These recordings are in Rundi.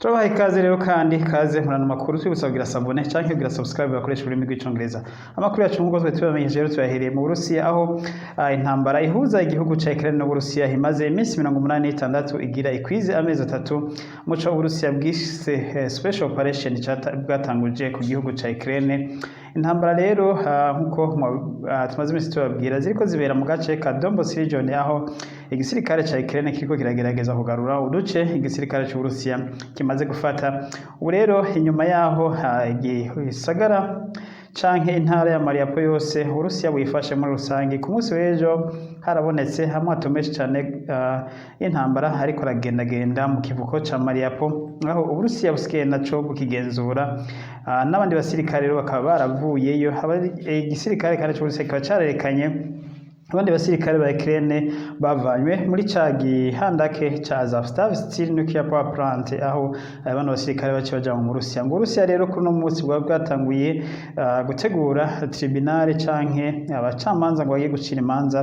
Turabaha ikaze rero kandi kaze murana makuru twibusabwira sabone canke kugira subscribe bakoresha ururimi rw'icongereza. Amakuru yacu nk'uko tubamenyesheje rero tuyahereye mu Burusiya aho intambara ihuza igihugu ca Ukraine n'Uburusiya imaze iminsi 86 igira ikwize amezi 3 muco Uburusiya bwise special operation bwatanguje ku gihugu ca Ukraine. Intambara rero nkuko tumaze iminsi tubabwira ziriko zibera mu gace ka Donbas region aho igisirikare ca Ukraine kiriko kiragerageza kugarura uduce igisirikare c'Uburusiya kimaze gufata. Ubu rero inyuma yaho igisagara canke intara ya Mariupol yose Uburusiya buyifashe muri rusangi. Ku munsi w'ejo harabonetse amato menshi cane y'intambara ariko aragendagenda mu kivuko ca Mariupol aho Uburusiya busigaye naco bukigenzura n'abandi basirikare rero bakaba baravuyeyo. Igisirikare kandi c'Uburusiya kikaba carerekanye abandi basirikare ba Ukraine bavanywe muri ca gihandake ca Azovstal Steel Nuclear Power Plant aho abandi basirikare bace baja mu Burusiya. Ngo Uburusiya rero kuri no munsi bwatanguye gutegura tribunal canke abacamanza ngo bagiye gucira imanza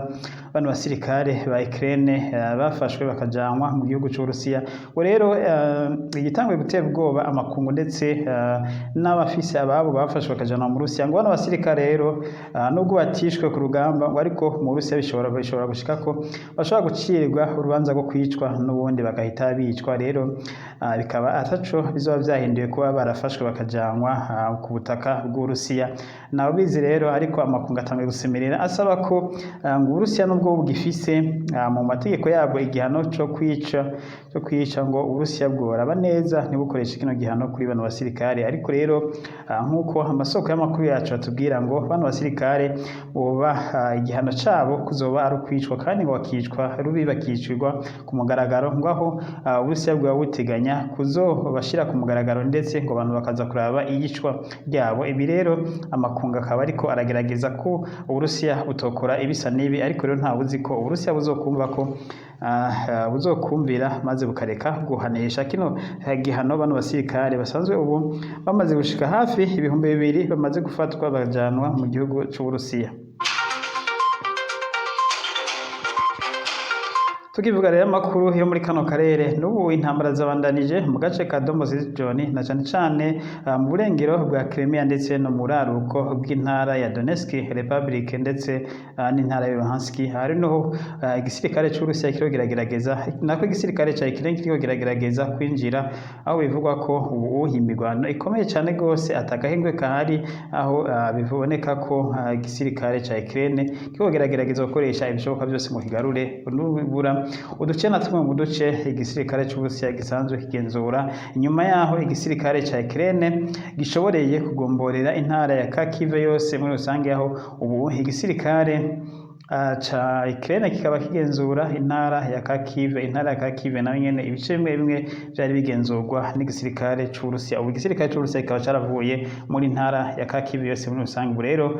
abandi basirikare ba Ukraine bafashwe bakajanwa mu gihugu c'Uburusiya. Ngo rero igitangwe gutera ubwoba amakungu ndetse n'abafise ababo bafashwe bakajanwa mu Burusiya. Ngo bano basirikare rero nubwo batishwe ku rugamba ngo ariko Uburusiya bishobora gushika ko bashobora gucirwa urubanza rwo kwicwa n'ubundi bagahita bicwa. Rero bikaba ataco bizoba vyahinduye kuba barafashwe bakajanwa ku butaka bw'Uburusiya. Nabo bizi rero ariko amakungu atangiye gusemerera asaba ko ngo Uburusiya nubwo bugifise mu mategeko yabwo igihano co kwica ngo Uburusiya bworaba neza ntibukoreshe kino gihano kuri bano basirikare. Ariko rero nkuko amasoko y'amakuru yacu atubwira ngo bano basirikare boba igihano cabo kuzoba ari ukwicwa kandi ngo bakicwa rubi bakicirwa ku mugaragaro ngo aho Uburusiya bwa buteganya kuzobashira ku mugaragaro ndetse ngo abantu bakaza kuraba iyicwa ryabo. Ibi rero amakungu akaba ariko aragerageza ko Uburusiya butokora ibisa nibi, ariko rero nta buzi ko Uburusiya buzokumva ko buzokumvira maze bukareka guhanisha kino gihano bano basirikare basanzwe ubu bamaze gushika hafi ibihumbi 2 bamaze gufatwa bajanwa mu gihugu c'Uburusiya. Tukivuga rero amakuru yo muri kano karere n'ubu intambara zabandanije mu gace ka Donbas region na cane cane mu burengero bwa Crimea ndetse no mu raruko bw'intara ya Donetsk Republic ndetse n'intara ya Luhansk. Hari no igisirikare c'Uburusiya kiriko kiragerageza nako igisirikare ca Ukraine kiriko kiragerageza kwinjira aho bivugwa ko ubu imirwano ikomeye cane gose atakahengwe kahari aho biboneka ko igisirikare ca Ukraine kiriko kiragerageza gukoresha ibishoboka byose mu kigarure n'ubura uduce na tumwe mu duce igisirikare c'Uburusiya gisanzwe kigenzura. Inyuma yaho igisirikare ca Ukraine gishoboreye kugomborera intara ya Kharkiv yose muri rusange aho ubu igisirikare ca Ukraine kikaba kigenzura intara ya Kharkiv. Intara ya Kharkiv nayo nyene ibice bimwe byari bigenzurwa n'igisirikare c'Uburusiya. Ubu igisirikare c'Uburusiya kikaba caravuye muri intara ya Kharkiv yose muri rusange. Rero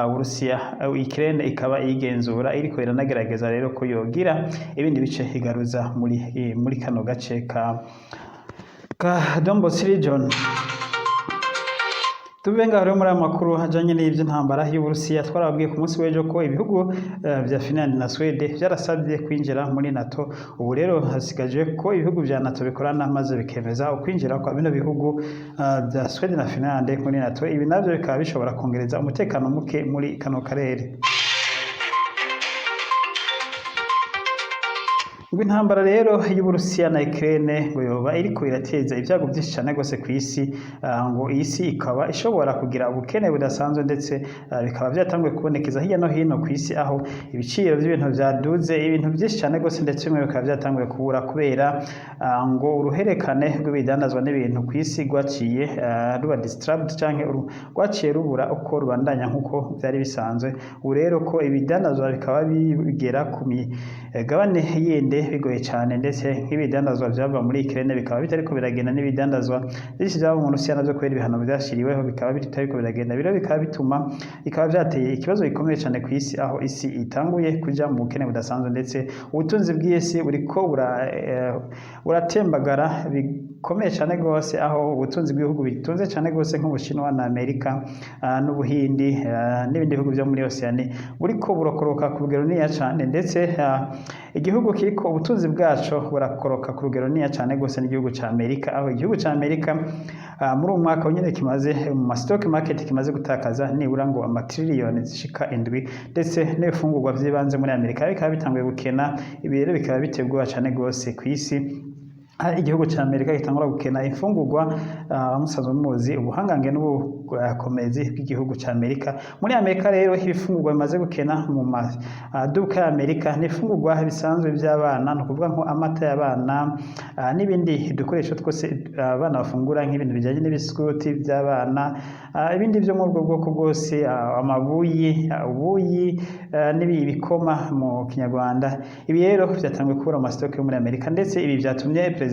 Uburusiya Ukraine ikaba igenzura iriko iranagerageza rero ko yogira ibindi bice igaruza muri kano gace ka Donbas region. Tuvenga rero muri amakuru hajanye n'ivyo ntambara y'Uburusiya twarabwiye ku munsi w'ejo ko ibihugu vya Finland na Sweden vyarasabye kwinjira muri NATO. Ubu rero hasigaje ko ibihugu vya NATO bikorana maze bikemeza ukwinjira kwa bino bihugu vya Sweden na Finland muri NATO. Ibi navyo bikaba bishobora kongereza umutekano muke muri kano karere. Ngo intambara rero y'Uburusiya na Ukraine ngo yoba iriko irateza ibyago byinshi cyane gose ku isi. Ngo isi ikaba ishobora kugira ubukene budasanzwe ndetse bikaba byatanguye kubonekeza hirya no hino ku isi aho ibiciro by'ibintu byaduze ibintu byinshi cyane gose ndetse bimwe bikaba byatanguye kubura kubera ngo uruherekane rw'ibidandazwa n'ibintu ku isi rwaciye ruba disturbed canke rwaciye rubura uko rubandanya nkuko byari bisanzwe. Ubu rero ko ibidandazwa bikaba bigera ku migabane yende bigoye cyane ndetse nk'ibidandazwa byava muri Ukraine bikaba bitariko biragenda n'ibidandazwa byinshi byaba mu Rusiya navyo kubera ibihano byashiriweho bikaba bitariko biragenda. Biro bikaba bituma bikaba byateye ikibazo gikomeye cyane ku isi aho isi itanguye kuja mu bukene budasanzwe ndetse ubutunzi bw'isi buriko buratembagara bikomeye cyane rwose aho ubutunzi bw'ibihugu bitunze cyane rwose nk'Ubushinwa na Amerika n'Ubuhindi n'ibindi bihugu byo muri Oceania buriko burakoroka ku rugero niya cyane ndetse igihugu kiriko ubutunzi bwaco burakoroka ku rugero niya cyane rwose n'igihugu ca Amerika aho igihugu ca Amerika muri uyu mwaka nyine kimaze mu stock market kimaze gutakaza nibura ngo amatiriyoni zishika 7 ndetse n'ibifungurwa vy'ibanze muri Amerika bikaba bitanguye gukena ibi rero bikaba bitegwa cyane rwose ku isi igihugu cya Amerika gitangura gukena imfungurwa musanzwe muzi ubuhangange n'ubukomezi bw'igihugu cya Amerika muri Amerika rero ibifungurwa bimaze gukena mu maduka ya Amerika n'ifungurwa bisanzwe by'abana no kuvuga nko amata y'abana n'ibindi dukoresho twose abana bafungura nk'ibintu bijyanye n'ibiskuti by'abana ibindi byo mu bwoko bwose ubuyi n'ibikoma mu kinyarwanda ibi rero byatangiye kubura amasitoke yo muri Amerika ndetse ibi byatumye perezida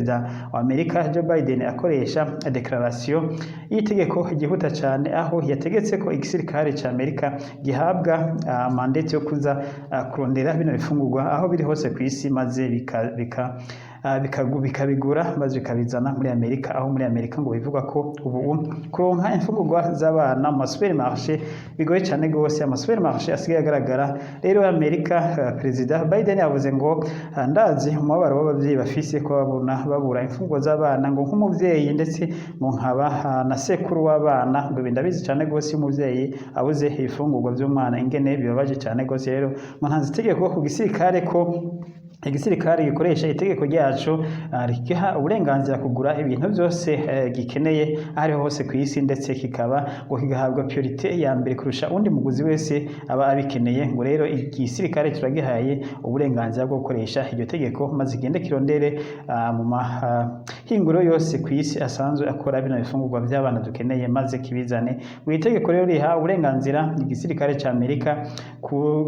wa Amerika Joe Biden akoresha declaration y'itegeko gihuta cyane aho yategetse ko igisirikare cya Amerika gihabwa mandate yo kuza kurondera bino bifungurwa aho biri hose ku isi maze bikabigura maze bikabizana muri Amerika aho muri Amerika ngo bivuga ko ubu kuronka imfungurwa z'abana mu supermarché bigoye cyane gose supermarché asigaye agaragara rero Amerika perezida Biden yavuze ngo ndazi umubabaro w'abavyeyi bafise ko babura imfungurwa z'abana ngo nk'umuvyeyi ndetse ngo nkaba na sekuru w'abana ngo bindabizi cyane gose umuvyeyi abuze ifungurwa by'umwana ingene bibabaje cyane gose rero mantanze itegeko ku gisirikare ko igisirikare gikoresha itegeko ryacu rikiha uburenganzira kugura ibintu byose gikeneye ariho hose ku isi ndetse kikaba ngo kigahabwa priorite ya mbere kurusha undi muguzi wese aba abikeneye ngo rero igisirikare turagihaye uburenganzira bwo gukoresha iryo tegeko maze igende kirondere mu mahinguro yose ku isi asanzwe akora bino bifungurwa by'abana dukeneye maze kibizane mu itegeko rero riha uburenganzira igisirikare cya Amerika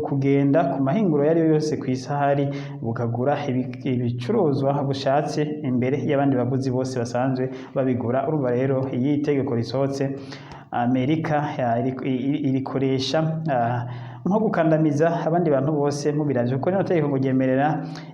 kugenda ku mahinguro yari yose ku isi hari bukagura ibicuruzwa bushatse imbere y'abandi baguzi bose basanzwe babigura urumva rero iyi tegeko risohotse Amerika irikoresha nko gukandamiza abandi bantu bose mu biraje kuko rino tegeko ngo ryemerera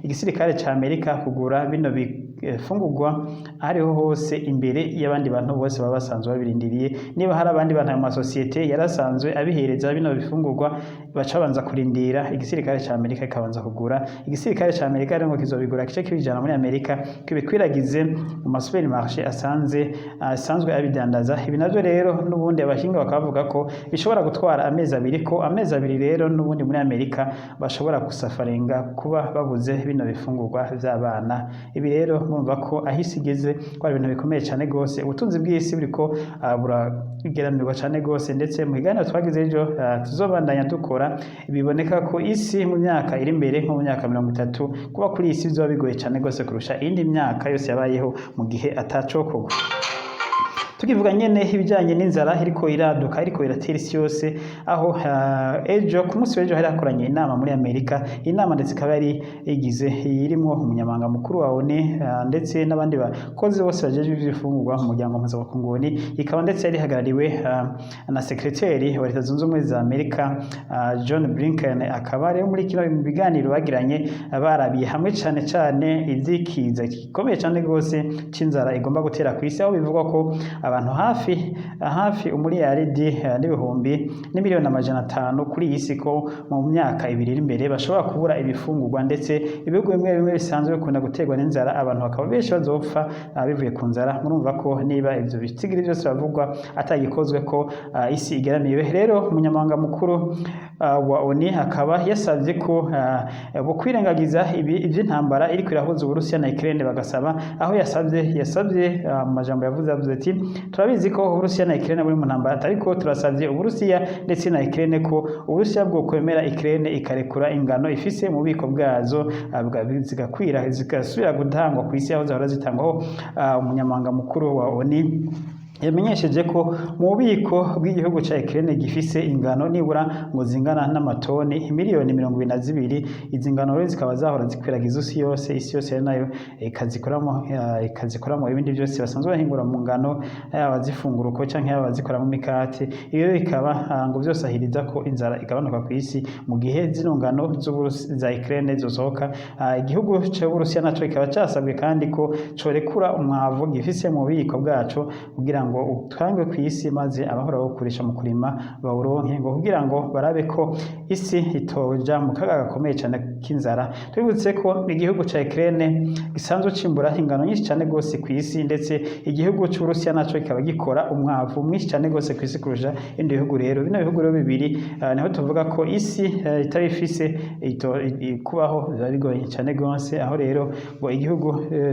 igisirikare cya Amerika kugura bino bifungurwa ariho hose imbere y'abandi bantu bose baba basanzwe babirindiriye niba hari abandi bantu mu masosiyete yarasanzwe abihereza bino bifungurwa bacabanza kurindira igisirikare cya Amerika ikabanza kugura igisirikare cya Amerika rero ngo kizobigura kice kibijana muri Amerika kibikwiragize mu masupermarché asanzwe abidandaza ibi navyo rero n'ubundi abashinga bakavuga ko bishobora gutwara amezi abiri rero n'ubundi muri Amerika bashobora gusafaringa kuba babuze bino bifungurwa by'abana ibi rero mumva ko ahisi igeze ko ari ibintu bikomeye cyane gose ubutunzi bw'isi buriko burageramirwa cyane gose ndetse mu higaniro twagize ejo tuzobandanya dukora biboneka ko isi mu myaka iri imbere nko mu myaka 30 kuba kuri isi bizoba bigoye cyane gose kurusha indi myaka yose yabayeho mu gihe atacokogwa tukivuga nyene ibijanye n'inzara iriko iraduka iriko iratera isi yose aho ejo ku munsi w'ejo hari hakoranye inama muri Amerika inama ndetse ikaba yari igize irimo umunyamabanga mukuru wa ONU ndetse n'abandi bakozi bose bajeje ivy'ifungurwa mu muryango mpuzamakungu ONU ikaba ndetse yari hagarariwe na sekreteri wa Leta Zunze Ubumwe za Amerika John Blinken akaba rero muri kino biganiro bagiranye barabiye hamwe cyane ivyikiza gikomeye cyane gose c'inzara igomba gutera ku isi aho bivugwa ko abantu hafi umuriyaridi n'ibihumbi n'imiliyoni 500 kuri iyi si ko mu myaka 2 iri imbere bashobora kubura ibifungurwa ndetse ibihugu bimwe bisanzwe bikunda guterwa n'inzara abantu bakaba benshi bazopfa bivuye ku nzara murumva ko niba ivyo bitigiri byose bavugwa atagikozwe ko isi igeramiwe rero umunyamabanga mukuru wa ONU akaba yasavye ko bukwirengagiza ivy'intambara iri kwirahuza Uburusiya na Ukraine bagasaba aho yasavye mu majambo yavuze ati turabizi ko Uburusiya na Ukraine buri mu ntambara ariko turasavye Uburusiya ndetse na Ukraine ko Uburusiya bwo kwemera Ukraine ikarekura ingano ifise mu biko bwazo zigasubira gutangwa ku isi aho zahora zitangwaho umunyamabanga mukuru wa ONU yamenyesheje ko mu bubiko bw'igihugu ca Ukraine gifise ingano nibura ngo zingana n'amatoni miliyoni 22. Izi ngano rero zikaba zahora zikwiragiza isi yose nayo ikazikoramo ibindi byose basanzwe bahingura mu ngano, yaba zifungura uko canke yaba zikora mu mikate. Iyo bikaba ngo byose ahiriza ko inzara igabanuka ku isi mu gihe zino ngano za Ukraine zosohoka. Igihugu c'Uburusiya naco kikaba casabwe kandi ko corekura umwavu gifise mu bubiko bwaco kugira ngo utangwe ku isi maze abahora bawukoresha mu kurima bawuronke, ngo kugira ngo barabe ko isi itoja mu kaga gakomeye cyane k'inzara. Tubibutse ko igihugu ca Ukraine gisanzwe cimbura ingano nyinshi cyane gose ku isi, ndetse igihugu c'Uburusiya naco kikaba gikora umwavu mwinshi cyane gose ku isi kurusha ibindi bihugu. Rero bino bihugu rero bibiri niho tuvuga ko isi itari ifise kubaho bigoye cyane gose, aho rero ngo igihugu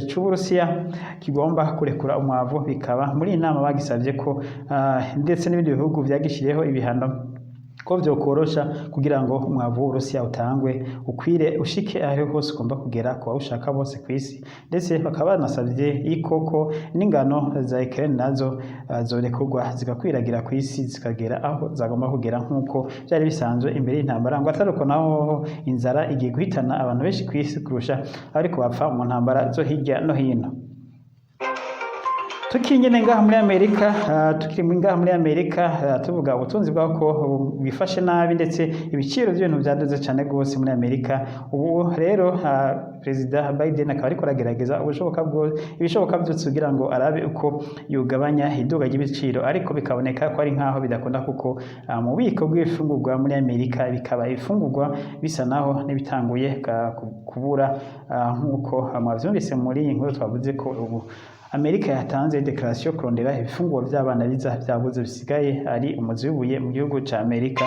c'Uburusiya kigomba kurekura umwavu, bikaba muri inama bagisavye ko ndetse n'ibindi bihugu vyagishiriyeho ibihano ko vyokorosha kugira ngo umwavu w'Uburusiya utangwe ukwire ushike aho hose ugomba kugera ku bawushaka bose ku isi. Ndetse bakaba banasavye ikoko n'ingano za Ukraine nazo zorekurwa zigakwiragira ku isi zikagera aho zagomba kugera nk'uko byari bisanzwe imbere y'intambara, ngo ataruko naho inzara igiye guhitana abantu benshi ku isi kurusha ariko bapfa mu ntambara zo hirya no hino. Tukiri ngaha muri Amerika tuvuga ubutunzi bwako bwifashe nabi, ndetse ibiciro by'ibintu byaduze cyane gose muri Amerika. Ubu rero Perezida Biden akaba ariko aragerageza ibishoboka byose kugira ngo arabe uko yugabanya iduga ry'ibiciro, ariko bikaboneka ko ari nkaho bidakunda, kuko mu bubiko bw'ibifungurwa muri Amerika bikaba ibifungurwa bisa naho n'ibitanguye kubura, nk'uko mwavyumvise muri iyi nkuru twavuze ko ubu Amerika yatanze declaration kurondera ibifungurwa by'abana byabuze bisigaye ari umuzi w'ibuye mu gihugu ca Amerika.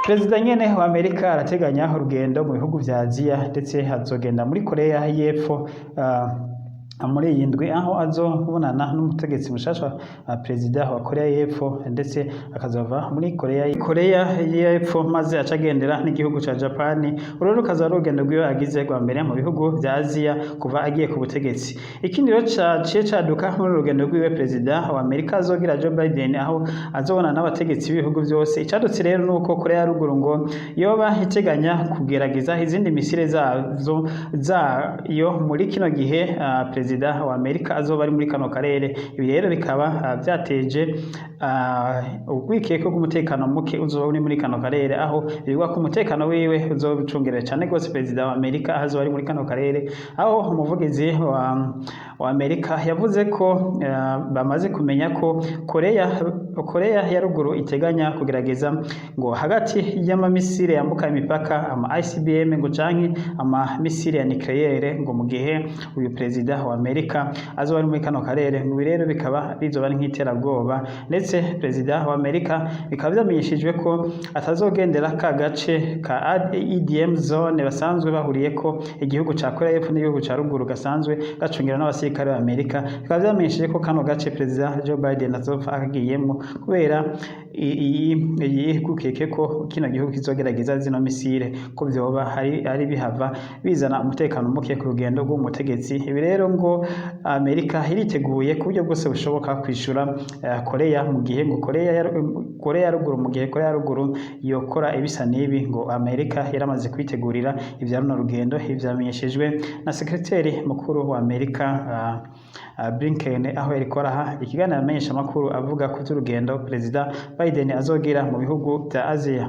Perezida nyene wa Amerika arateganya urugendo mu bihugu vya Aziya, ndetse azogenda muri Korea y'Epfo muri iyi ndwi, aho azobonana n'umutegetsi mushasha perezida wa Korea y'Epfo, ndetse akazova muri Korea y'Epfo maze acagendera n'igihugu ca Japan. Uru rukaza rugendo rwiwe agize rwa mbere mu bihugu vya Aziya kuva agiye ku butegetsi. Ikindi rero caciye caduka muri urugendo rwiwe perezida wa Amerika azogira Joe Biden, aho azobonana n'abategetsi b'ibihugu byose. Icadutse rero nuko Korea ya ruguru ngo yoba iteganya kugerageza izindi misile zayo muri kino gihe perezida wa Amerika azoba ari muri kano karere. Ibi rero bikaba byateje ubwikeko bw'umutekano muke uzoba uri muri kano karere, aho bivugwa ko umutekano wiwe uzobicungerera cyane gose perezida wa Amerika azoba ari muri kano karere, aho umuvugizi wa Amerika yavuze ko bamaze kumenya ko Korea ya ruguru iteganya kugerageza ngo hagati y'amamisire yambuka imipaka ama ICBM ngo canke ama misile ya nucleaire, ngo mu gihe uyu perezida wa Amerika azoba ari muri kano karere. Ngo rero bikaba bizoba ari nk'iterabwoba, ndetse perezida wa Amerika bikaba byamenyeshejwe ko atazogendera ka gace ka EDM zone basanzwe bahuriye ko igihugu ca Korea y'Epfo n'igihugu ca ruguru gasanzwe gacungira n'abasirikare ba Amerika. Bikaba byamenyesheje ko kano gace perezida Joe Biden azova agiyemo kubera iyi gukeke ko kino gihugu kizogerageza zino misile, ko vyoba ari bihava bizana umutekano muke ku rugendo rw'umutegetsi. Ibi rero ngo Amerika iriteguye ku buryo bwose bushoboka kwishura Korea, mu gihe ngo Korea ya ruguru yokora ibisa n'ibi, ngo Amerika yaramaze kwitegurira ivya runo rugendo. Ivyamenyeshejwe na sekreteri mukuru wa Amerika Blinken, aho yariko araha ikiganiro amenyesha amakuru avuga ku vy'urugendo perezida Biden azogira mu bihugu vya Aziya.